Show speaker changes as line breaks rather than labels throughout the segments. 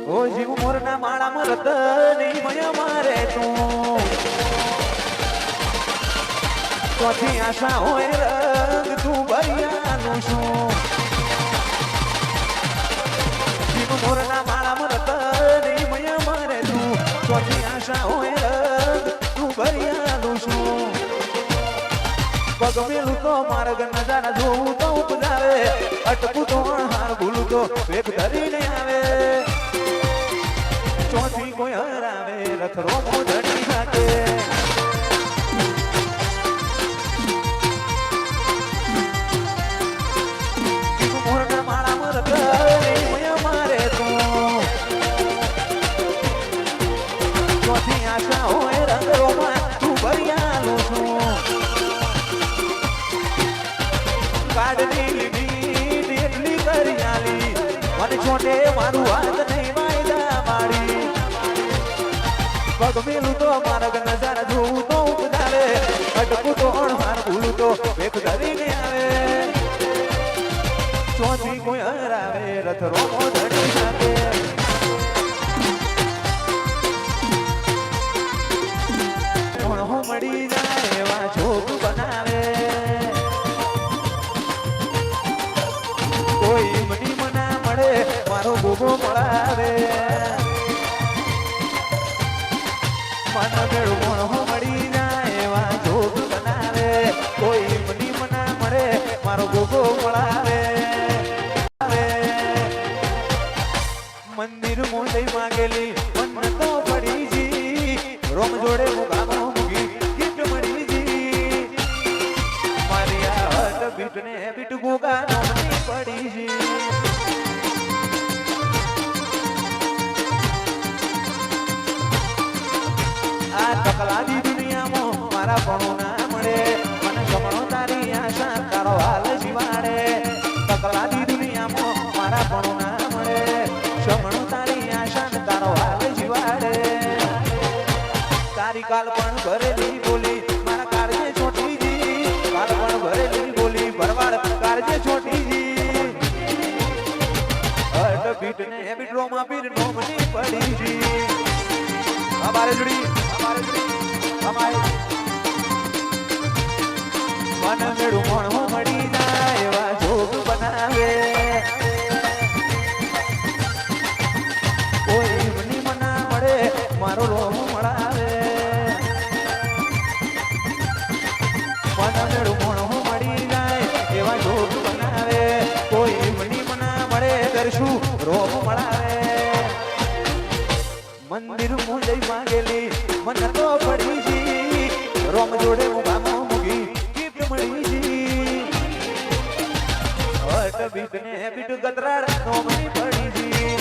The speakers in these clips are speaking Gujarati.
ઓ જીવ મોરના માળામાં રતની મય મારે તું ચોથી આશા હોય રંગ તું બરિયાનું શું જીવ મોરના માળામાં રતની મય મારે તું ચોથી આશા હોય રંગ તું બરિયાનું શું પગ મેલું તો માર્ગ નજારા જોવું તો ઉપજાવે અટકું તો હાર ભૂલું તો વેગ ધરીને આવે ચોથી કોઈ હરાવે રથરો મોઢડી નાખે મોરના માળામાં રથરે મારે તું ચોથી આશા હોય રંગરોમાં તું બરિયાનું છું કાઢની લીધી એટલી કરિયાલી મને છોટે મારું હાથ નહીં વાયદા મારી પગ મેલું તો માર્ગ નજારા જોવું તો ઉપજાવે અટકું તો અણહાર ભૂલું તો વેગ ધરીને આવે ચોથી કોઈ હરાવે રથરો મોઢડી નાખે હું મળી જાય એવા જોગ બનાવે કોઈ મની મના મળે મારો ગોગો મળાવે મન મેળવું હું મળી જાય એવા જોગ બનાવે કોઈ મની મના મળે મારો ગોગો મળાવે મંદિર મોઢઈ માંગેલી મન તો પડી જી રોમ જોડે મુગામો મુગી ગીત મળી જી મારી આ હટ બીટ ને બીટ ગોગા નોમની પડી જી આ તકલાદી દુનિયામાં મારા પણો ના મળે મને ગમણો તારી આશા તારો હાલ જીવાડે તકલાદી દુનિયામાં મારા પણો ના મળે ગમણો તારી આશા તારો હાલ જીવાડે તારી કાલ પણ ભરેલી બોલી મારા કાળજે છોટીજી કાલ પણ ભરેલી બોલી ભરવાડ કાળજે છોટીજી હટ બીટ ને બીટ રોમા પીર નોમની પડીજી અમારે જુડી અમારે મન મેળું પણ હું મળી જાય એવા જોગ બનાવે કોઈ મની મના મળે મારો રોમ મળાવે મન મેળું પણ હું મળી જાય એવા જોગ બનાવે કોઈ મની મના મળે કરશું રોમ મળાવે મંદિર મુજઈ માંગેલી મન તો પડી જી રોમ જોડે મુગામો મુગી ગીત મળી જી હટ બીટ ને બીટ ગતરાડ નોમની પડી જી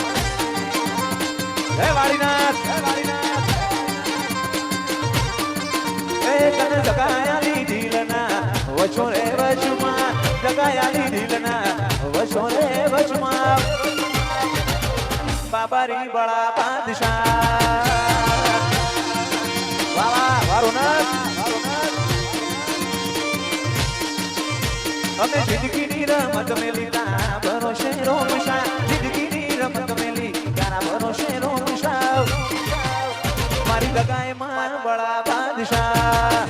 હે વાળીનાથ એ તન જગાયાલી ઢીલના વચો રે વચમાં જગાયાલી ઢીલના વચો રે વચમાં બાબારી બળા બાદશાહ વાહ વારુનાથ અમે જિંદગીની રમત મેલી તારા ભરોસે રોમશા જિંદગીની રમત મેલી તારા ભરોસે રોમશા મારી લગાય માં બળા બાદશાહ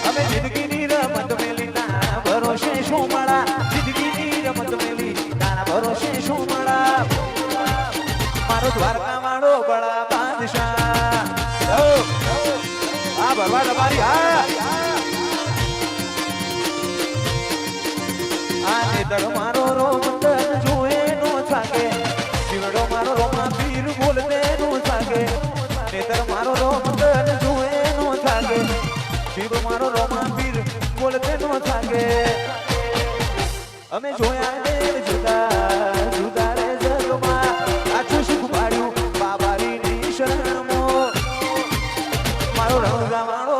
અમે જિંદગીની રમત મેલી તારા ભરોસે શું મળા જિંદગીની રમત મેલી તારા ભરોસે શું મળા મારો દ્વારકા વાળો બળા બાદશાહ આ ભરવા તમારી આ નેતર મારો રોમંદર જોએ નો થાકે જીવડો મારો રોમા પીર બોલતે નો થાકે નેતર મારો રોમંદર જોએ નો થાકે શિવ મારો રોમા પીર બોલતે નો થાકે અમે જોયા દેવ જુદા જુદા રે જગમાં આછું સુખ પાડ્યું બાબારી ની શરણમો મારો રંગા મારો